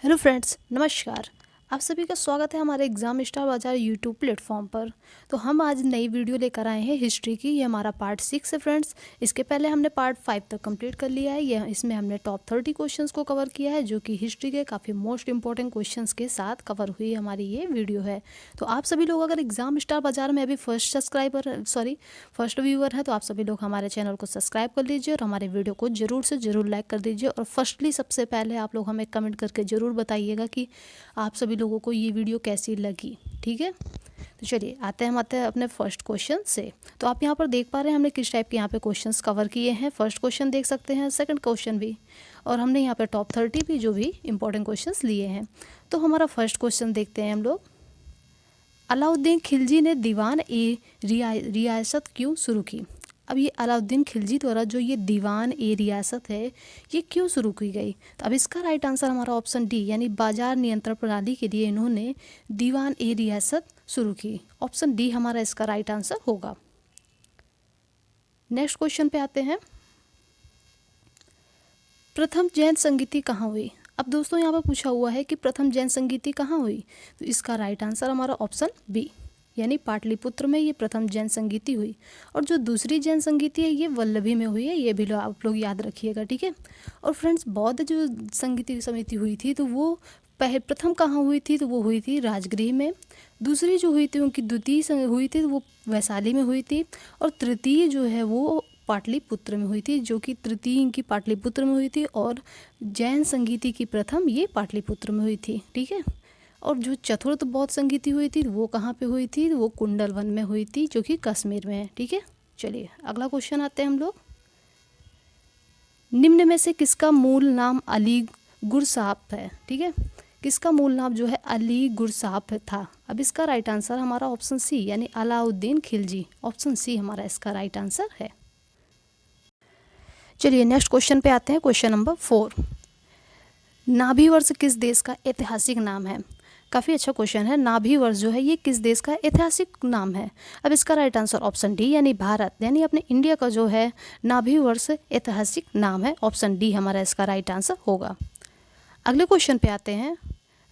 Hello friends, नमस्कार। आप सभी का स्वागत है हमारे एग्ज़ाम स्टार बाज़ार यूट्यूब प्लेटफॉर्म पर। तो हम आज नई वीडियो लेकर आए हैं हिस्ट्री की। ये हमारा पार्ट 6 है फ्रेंड्स। इसके पहले हमने पार्ट 5 तक कंप्लीट कर लिया है। ये इसमें हमने टॉप 30 क्वेश्चंस को कवर किया है, जो कि हिस्ट्री के काफ़ी मोस्ट इंपॉर्टेंट क्वेश्चंस के साथ कवर हुई हमारी ये वीडियो है। तो आप सभी लोग अगर एग्ज़ाम स्टार बाज़ार में अभी फर्स्ट व्यूअर है, तो आप सभी लोग हमारे चैनल को सब्सक्राइब कर लीजिए और हमारे वीडियो को ज़रूर से ज़रूर लाइक कर दीजिए। और फर्स्टली सबसे पहले आप लोग हमें कमेंट करके ज़रूर बताइएगा कि आप सभी लोगों को ये वीडियो कैसी लगी। ठीक है, तो चलिए आते हैं अपने फर्स्ट क्वेश्चन से। तो आप यहाँ पर देख पा रहे हैं हमने किस टाइप के यहाँ पे क्वेश्चंस कवर किए हैं। फर्स्ट क्वेश्चन देख सकते हैं, सेकंड क्वेश्चन भी, और हमने यहाँ पे टॉप 30 भी जो भी इंपॉर्टेंट क्वेश्चंस लिए हैं। तो हमारा फर्स्ट क्वेश्चन देखते हैं हम लोग। अलाउद्दीन खिलजी ने दीवान ए रियासत क्यों शुरू की? अब ये अलाउद्दीन खिलजी द्वारा जो ये दीवान ए रियासत है, ये क्यों शुरू की गई? तो अब इसका राइट आंसर हमारा ऑप्शन डी, यानी बाजार नियंत्रण प्रणाली के लिए इन्होंने दीवान ए रियासत शुरू की। ऑप्शन डी हमारा इसका राइट आंसर होगा। नेक्स्ट क्वेश्चन पे आते हैं। प्रथम जैन संगीति कहाँ हुई? अब दोस्तों यहाँ पर पूछा हुआ है कि प्रथम जैन संगीति कहाँ हुई, तो इसका राइट आंसर हमारा ऑप्शन बी, यानी पाटलिपुत्र में ये प्रथम जैन संगीति हुई। और जो दूसरी जैन संगीति है ये वल्लभी में हुई है, ये भी आप लोग याद रखिएगा। ठीक है। और फ्रेंड्स, बौद्ध जो संगीति समिति हुई थी, तो वो प्रथम कहाँ हुई थी? तो वो हुई थी राजगृह में। दूसरी जो हुई थी उनकी द्वितीय हुई थी, तो वो वैशाली में हुई थी। और तृतीय जो है वो पाटलिपुत्र में हुई थी, जो कि तृतीय इनकी पाटलिपुत्र में हुई थी, और जैन संगीति की प्रथम ये पाटलिपुत्र में हुई थी। ठीक है। और जो चतुर्थ बौद्ध संगीति हुई थी वो कहाँ पे हुई थी? वो कुंडलवन में हुई थी, जो कि कश्मीर में है। ठीक है। चलिए अगला क्वेश्चन आते हैं हम लोग। निम्न में से किसका मूल नाम अली गुरसाप है? ठीक है, किसका मूल नाम जो है अली गुरसाप था? अब इसका राइट आंसर हमारा ऑप्शन सी, यानी अलाउद्दीन खिलजी। ऑप्शन सी हमारा इसका राइट आंसर है। चलिए नेक्स्ट क्वेश्चन पे आते हैं। Question number 4। नाभि वर्ष किस देश का ऐतिहासिक नाम है? काफ़ी अच्छा क्वेश्चन है। नाभि वर्ष जो है ये किस देश का ऐतिहासिक नाम है? अब इसका राइट आंसर ऑप्शन डी, यानी भारत, यानी अपने इंडिया का जो है नाभि वर्ष ऐतिहासिक नाम है। ऑप्शन डी हमारा इसका राइट आंसर होगा। अगले क्वेश्चन पे आते हैं।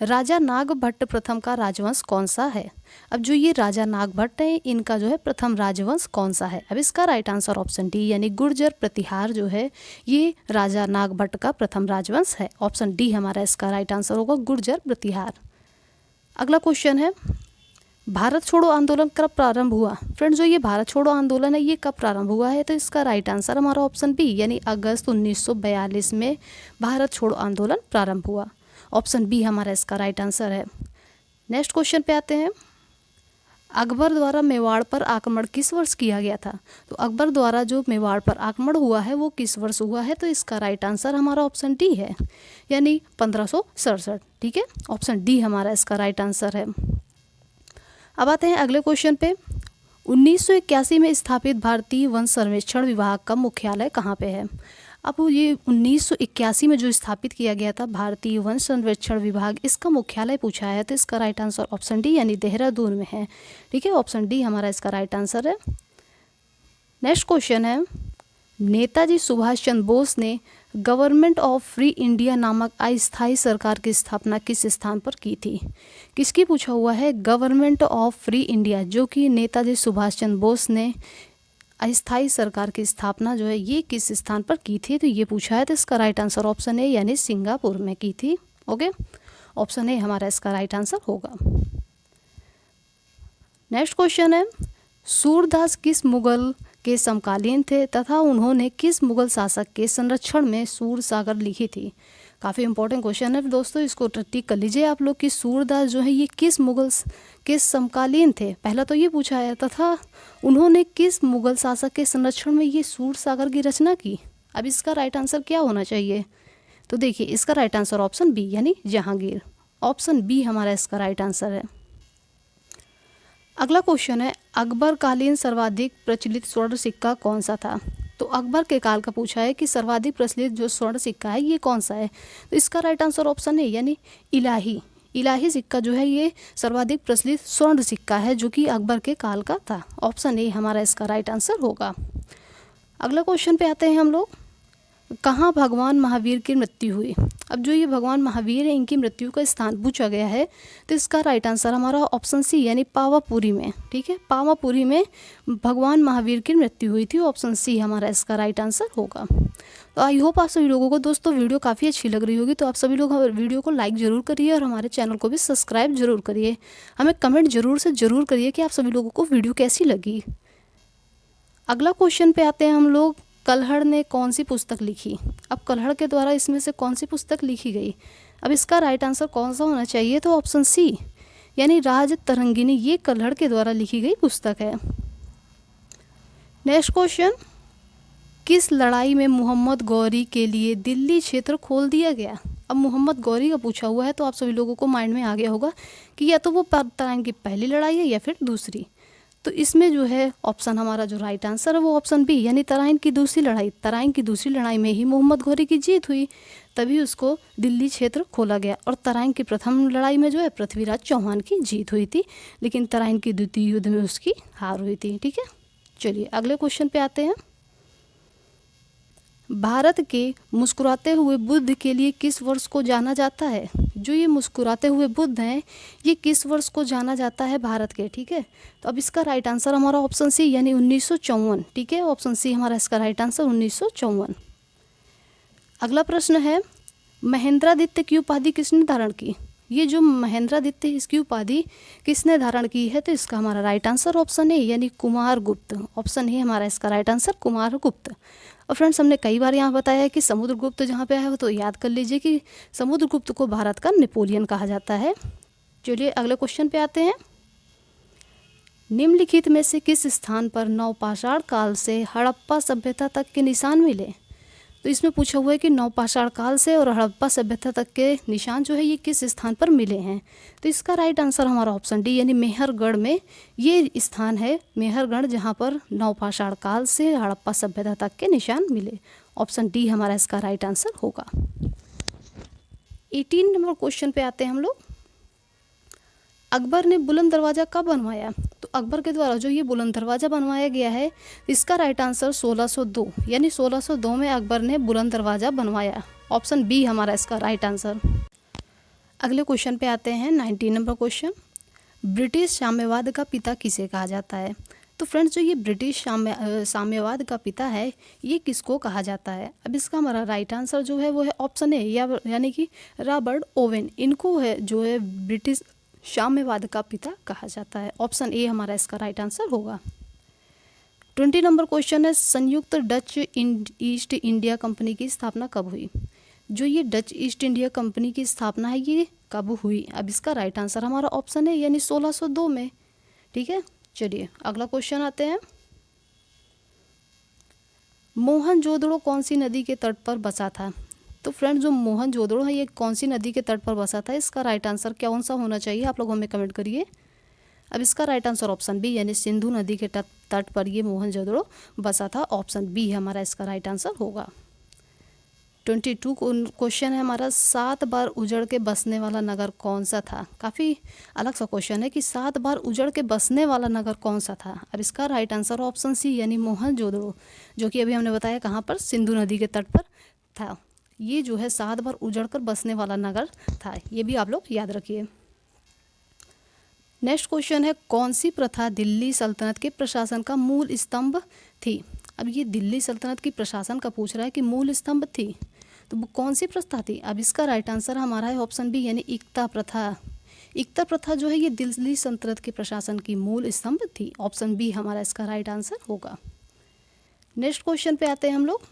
राजा नागभट्ट प्रथम का राजवंश कौन सा है? अब जो ये राजा नागभट्ट है, इनका जो है प्रथम राजवंश कौन सा है? अब इसका राइट आंसर ऑप्शन डी, यानी गुर्जर प्रतिहार जो है ये राजा नागभट्ट का प्रथम राजवंश है। ऑप्शन डी हमारा इसका राइट आंसर होगा, गुर्जर प्रतिहार। अगला क्वेश्चन है, भारत छोड़ो आंदोलन कब प्रारंभ हुआ? फ्रेंड्स, जो ये भारत छोड़ो आंदोलन है ये कब प्रारंभ हुआ है? तो इसका राइट आंसर हमारा ऑप्शन बी, यानी अगस्त 1942 में भारत छोड़ो आंदोलन प्रारंभ हुआ। ऑप्शन बी हमारा इसका राइट आंसर है। नेक्स्ट क्वेश्चन पे आते हैं। अकबर द्वारा मेवाड़ पर आक्रमण किस वर्ष किया गया था? तो अकबर द्वारा जो मेवाड़ पर आक्रमण हुआ है वो किस वर्ष हुआ है? तो इसका राइट आंसर हमारा ऑप्शन डी है, यानी 1567। ठीक है, ऑप्शन डी हमारा इसका राइट आंसर है। अब आते हैं अगले क्वेश्चन पे। 1981 में स्थापित भारतीय वन सर्वेक्षण विभाग का मुख्यालय कहाँ पे है? अब ये 1981 में जो स्थापित किया गया था भारतीय वन सर्वेक्षण विभाग, इसका मुख्यालय पूछा है, तो इसका राइट आंसर ऑप्शन डी, यानी देहरादून में है। ठीक है, ऑप्शन डी हमारा इसका राइट आंसर है। नेक्स्ट क्वेश्चन है, नेताजी सुभाष चंद्र बोस ने गवर्नमेंट ऑफ फ्री इंडिया नामक अस्थायी सरकार की स्थापना किस स्थान पर की थी? किसकी पूछा हुआ है? गवर्नमेंट ऑफ फ्री इंडिया, जो कि नेताजी सुभाष चंद्र बोस ने अस्थायी सरकार की स्थापना जो है ये किस स्थान पर की थी? तो ये पूछा है, तो इसका राइट आंसर ऑप्शन ए, यानी सिंगापुर में की थी। ओके, ऑप्शन ए हमारा इसका राइट आंसर होगा। नेक्स्ट क्वेश्चन है, सूरदास किस मुगल के समकालीन थे तथा उन्होंने किस मुगल शासक के संरक्षण में सूर सागर लिखी थी? काफ़ी इंपॉर्टेंट क्वेश्चन है दोस्तों, इसको टिक कर लीजिए आप लोग कि सूरदास जो है ये किस मुगल के समकालीन थे। पहला तो ये पूछा है, तथा उन्होंने किस मुगल शासक के संरक्षण में ये सूर सागर की रचना की। अब इसका राइट आंसर क्या होना चाहिए? तो देखिए इसका राइट आंसर ऑप्शन बी, यानी जहांगीर। ऑप्शन बी हमारा इसका राइट आंसर है। अगला क्वेश्चन है, अकबर कालीन सर्वाधिक प्रचलित स्वर्ण सिक्का कौन सा था? तो अकबर के काल का पूछा है कि सर्वाधिक प्रचलित जो स्वर्ण सिक्का है ये कौन सा है? तो इसका राइट आंसर ऑप्शन है, यानी इलाही सिक्का जो है ये सर्वाधिक प्रचलित स्वर्ण सिक्का है, जो कि अकबर के काल का था। ऑप्शन ए हमारा इसका राइट आंसर होगा। अगला क्वेश्चन पे आते हैं हम लोग। कहाँ भगवान महावीर की मृत्यु हुई। अब जो ये भगवान महावीर है इनकी मृत्यु का स्थान पूछा गया है, तो इसका राइट आंसर हमारा ऑप्शन सी यानी पावापुरी में। ठीक है, पावापुरी में भगवान महावीर की मृत्यु हुई थी, ऑप्शन सी हमारा इसका राइट आंसर होगा। तो आई होप आप सभी लोगों को दोस्तों वीडियो काफ़ी अच्छी लग रही होगी, तो आप सभी लोग वीडियो को लाइक ज़रूर करिए और हमारे चैनल को भी सब्सक्राइब जरूर करिए। हमें कमेंट ज़रूर करिए कि आप सभी लोगों को वीडियो कैसी लगी। अगला क्वेश्चन पे आते हैं हम लोग, कल्हड़ ने कौन सी पुस्तक लिखी। अब कल्हड़ के द्वारा इसमें से कौन सी पुस्तक लिखी गई। अब इसका राइट आंसर कौन सा होना चाहिए, तो ऑप्शन सी यानी राज तरंगिणी, ये कल्हड़ के द्वारा लिखी गई पुस्तक है। नेक्स्ट क्वेश्चन, किस लड़ाई में मोहम्मद गौरी के लिए दिल्ली क्षेत्र खोल दिया गया। अब मोहम्मद गौरी का पूछा हुआ है, तो आप सभी लोगों को माइंड में आ गया होगा कि या तो वो तराइन की पहली लड़ाई है या फिर दूसरी। तो इसमें जो है ऑप्शन हमारा जो राइट आंसर है वो ऑप्शन बी यानी तराइन की दूसरी लड़ाई। तराइन की दूसरी लड़ाई में ही मोहम्मद गौरी की जीत हुई, तभी उसको दिल्ली क्षेत्र खोला गया। और तराइन की प्रथम लड़ाई में जो है पृथ्वीराज चौहान की जीत हुई थी, लेकिन तराइन की द्वितीय युद्ध में उसकी हार हुई थी। ठीक है, चलिए अगले क्वेश्चन पे आते हैं। भारत के मुस्कुराते हुए बुद्ध के लिए किस वर्ष को जाना जाता है। जो ये मुस्कुराते हुए बुद्ध हैं ये किस वर्ष को जाना जाता है भारत के। ठीक है, तो अब इसका राइट आंसर हमारा ऑप्शन सी यानी 1954। ठीक है, ऑप्शन सी हमारा इसका राइट आंसर 1954। अगला प्रश्न है, महेंद्रादित्य की उपाधि किसने धारण की। ये जो महेंद्रादित्य इसकी उपाधि किसने धारण की है, तो इसका हमारा राइट आंसर ऑप्शन ए यानी कुमारगुप्त। ऑप्शन ए हमारा इसका राइट आंसर कुमारगुप्त। और फ्रेंड्स हमने कई बार यहाँ बताया है कि समुद्रगुप्त जहाँ पे आया हो तो याद कर लीजिए कि समुद्रगुप्त को भारत का नेपोलियन कहा जाता है। चलिए अगले क्वेश्चन पे आते हैं। निम्नलिखित में से किस स्थान पर नवपाषाण काल से हड़प्पा सभ्यता तक के निशान मिले। तो इसमें पूछा हुआ है कि नवपाषाण काल से और हड़प्पा सभ्यता तक के निशान जो है ये किस स्थान पर मिले हैं। तो इसका राइट आंसर हमारा ऑप्शन डी यानी मेहरगढ़ में ये स्थान है, मेहरगढ़, जहाँ पर नवपाषाण काल से हड़प्पा सभ्यता तक के निशान मिले। ऑप्शन डी हमारा इसका राइट आंसर होगा। 18 नंबर क्वेश्चन पे आते हैं हम लोग। अकबर ने बुलंद दरवाज़ा कब बनवाया। तो अकबर के द्वारा जो ये बुलंद दरवाज़ा बनवाया गया है इसका राइट आंसर 1602 यानी 1602 में अकबर ने बुलंद दरवाज़ा बनवाया। ऑप्शन बी हमारा इसका राइट आंसर। अगले क्वेश्चन पे आते हैं 19 नंबर क्वेश्चन। ब्रिटिश साम्यवाद का पिता किसे कहा जाता है। तो फ्रेंड्स जो ये ब्रिटिश साम्यवाद का पिता है ये किसको कहा जाता है। अब इसका हमारा राइट आंसर जो है वो है ऑप्शन ए यानी कि रॉबर्ट ओवेन, इनको है जो है ब्रिटिश साम्यवाद का पिता कहा जाता है। ऑप्शन ए हमारा इसका राइट आंसर होगा। 20 नंबर क्वेश्चन है, संयुक्त डच ईस्ट इंडिया कंपनी की स्थापना कब हुई। जो ये डच ईस्ट इंडिया कंपनी की स्थापना है ये कब हुई। अब इसका राइट आंसर हमारा ऑप्शन है यानी 1602 में। ठीक है, चलिए अगला क्वेश्चन आते हैं। मोहनजोदड़ो कौन सी नदी के तट पर बसा था। तो फ्रेंड्स जो मोहनजोदड़ो है ये कौन सी नदी के तट पर बसा था, इसका राइट आंसर कौन सा होना चाहिए आप लोग हमें कमेंट करिए। अब इसका राइट आंसर ऑप्शन बी यानी सिंधु नदी के तट पर ये मोहनजोदड़ो बसा था। ऑप्शन बी हमारा इसका राइट आंसर होगा। 22 क्वेश्चन है हमारा, 7 बार उजड़ के बसने वाला नगर कौन सा था। काफ़ी अलग सा क्वेश्चन है कि 7 बार उजड़ के बसने वाला नगर कौन सा था। अब इसका राइट आंसर ऑप्शन सी यानी मोहनजोदड़ो, जो कि अभी हमने बताया कहाँ पर, सिंधु नदी के तट पर था। ये जो है 7 बार उजड़कर बसने वाला नगर था, ये भी आप लोग याद रखिए। नेक्स्ट क्वेश्चन है, कौन सी प्रथा दिल्ली सल्तनत के प्रशासन का मूल स्तंभ थी। अब ये दिल्ली सल्तनत की प्रशासन का पूछ रहा है कि मूल स्तंभ थी, तो वो कौन सी प्रथा थी। अब इसका राइट आंसर हमारा है ऑप्शन बी यानी इक्ता प्रथा। इक्ता प्रथा जो है ये दिल्ली सल्तनत के प्रशासन की मूल स्तंभ थी। ऑप्शन बी हमारा इसका राइट आंसर होगा। नेक्स्ट क्वेश्चन पे आते हैं हम लोग।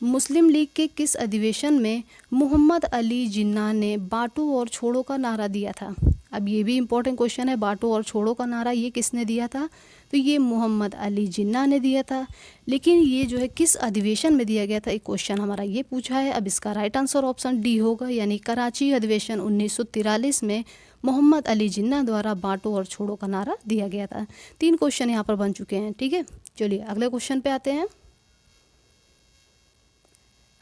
मुस्लिम लीग के किस अधिवेशन में मोहम्मद अली जिन्ना ने बांटो और छोड़ो का नारा दिया था। अब ये भी इम्पोर्टेंट क्वेश्चन है, बांटो और छोड़ो का नारा ये किसने दिया था। तो ये मोहम्मद अली जिन्ना ने दिया था, लेकिन ये जो है किस अधिवेशन में दिया गया था, एक क्वेश्चन हमारा ये पूछा है। अब इसका राइट आंसर ऑप्शन डी होगा यानी कराची अधिवेशन 1943 में मोहम्मद अली जिन्ना द्वारा बांटो और छोड़ो का नारा दिया गया था। 3 क्वेश्चन यहाँ पर बन चुके हैं। ठीक है, चलिए अगले क्वेश्चन पे आते हैं।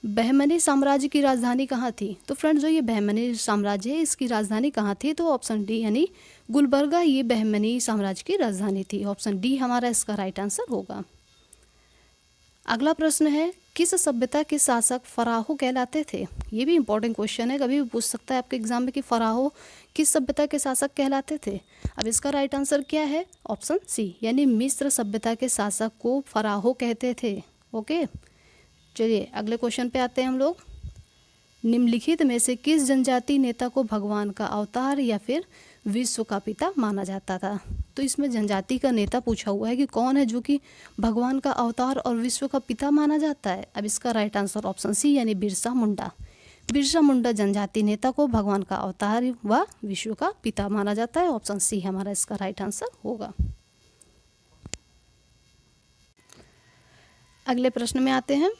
बहमनी साम्राज्य की राजधानी कहाँ थी। तो फ्रेंड्स जो ये बहमनी साम्राज्य है इसकी राजधानी कहाँ थी, तो ऑप्शन डी यानी गुलबर्गा ये बहमनी साम्राज्य की राजधानी थी। ऑप्शन डी हमारा इसका राइट आंसर होगा। अगला प्रश्न है, किस सभ्यता के शासक फराहो कहलाते थे? ये भी इंपॉर्टेंट क्वेश्चन है, कभी भी पूछ सकता है आपके एग्जाम में कि फराहो किस सभ्यता के शासक कहलाते थे। अब इसका राइट आंसर क्या है? ऑप्शन सी, यानी मिस्र सभ्यता के शासक को फराहो कहते थे। ओके, चलिए अगले क्वेश्चन पे आते हैं हम लोग। निम्नलिखित में से किस जनजाति नेता को भगवान का अवतार या फिर विश्व का पिता माना जाता था? तो इसमें जनजाति का नेता पूछा हुआ है कि कौन है जो कि भगवान का अवतार और विश्व का पिता माना जाता है। अब इसका राइट आंसर ऑप्शन सी, यानी बिरसा मुंडा। बिरसा मुंडा जनजाति नेता को भगवान का अवतार व विश्व का पिता माना जाता है। ऑप्शन सी हमारा इसका राइट आंसर होगा। अगले प्रश्न में आते हैं,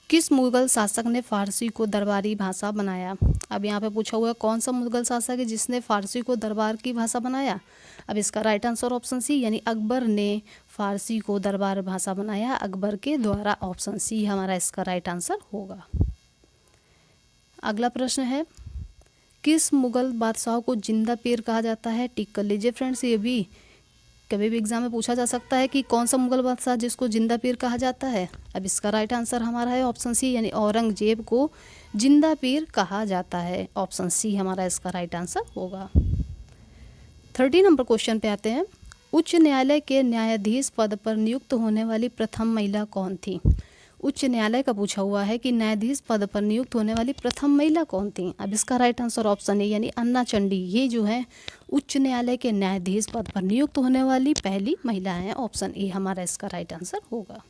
किस मुगल शासक ने फारसी को दरबारी भाषा बनाया? अब यहाँ पे पूछा हुआ है कौन सा मुगल शासक है जिसने फारसी को दरबार की भाषा बनाया? अब इसका राइट आंसर ऑप्शन सी, यानी अकबर ने फारसी को दरबार भाषा बनाया, अकबर के द्वारा। ऑप्शन सी हमारा इसका राइट आंसर होगा। अगला प्रश्न है, किस मुगल बादशाह को जिंदा पीर कहा जाता है? टिक कर लीजिए फ्रेंड्स, ये भी कभी भी एग्जाम में पूछा जा सकता है कि कौन सा मुगल बादशाह जिसको जिंदा पीर कहा जाता है। अब इसका राइट आंसर हमारा है ऑप्शन सी, यानी औरंगजेब को जिंदा पीर कहा जाता है। ऑप्शन सी हमारा इसका राइट आंसर होगा। 30 नंबर क्वेश्चन पे आते हैं, उच्च न्यायालय के न्यायाधीश पद पर नियुक्त होने वाली प्रथम महिला कौन थी? उच्च न्यायालय का पूछा हुआ है कि न्यायाधीश पद पर नियुक्त होने वाली प्रथम महिला कौन थी? अब इसका राइट आंसर ऑप्शन ए, यानी अन्ना चंडी। ये जो है उच्च न्यायालय के न्यायाधीश पद पर नियुक्त होने वाली पहली महिला है। ऑप्शन ए हमारा इसका राइट आंसर होगा।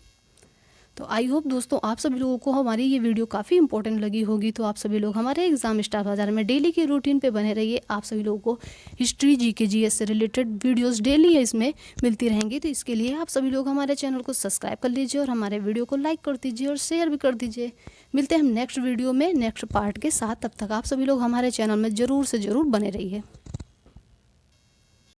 तो आई होप दोस्तों आप सभी लोगों को हमारी ये वीडियो काफ़ी इंपॉर्टेंट लगी होगी। तो आप सभी लोग हमारे एग्जाम स्टार बाजार में डेली के रूटीन पे बने रहिए। आप सभी लोगों को हिस्ट्री, जीके, जीएस से रिलेटेड वीडियोस डेली इसमें मिलती रहेंगी। तो इसके लिए आप सभी लोग हमारे चैनल को सब्सक्राइब कर लीजिए और हमारे वीडियो को लाइक कर दीजिए और शेयर भी कर दीजिए। मिलते हैं हम नेक्स्ट वीडियो में नेक्स्ट पार्ट के साथ। तब तक आप सभी लोग हमारे चैनल में ज़रूर से ज़रूर बने रहिए।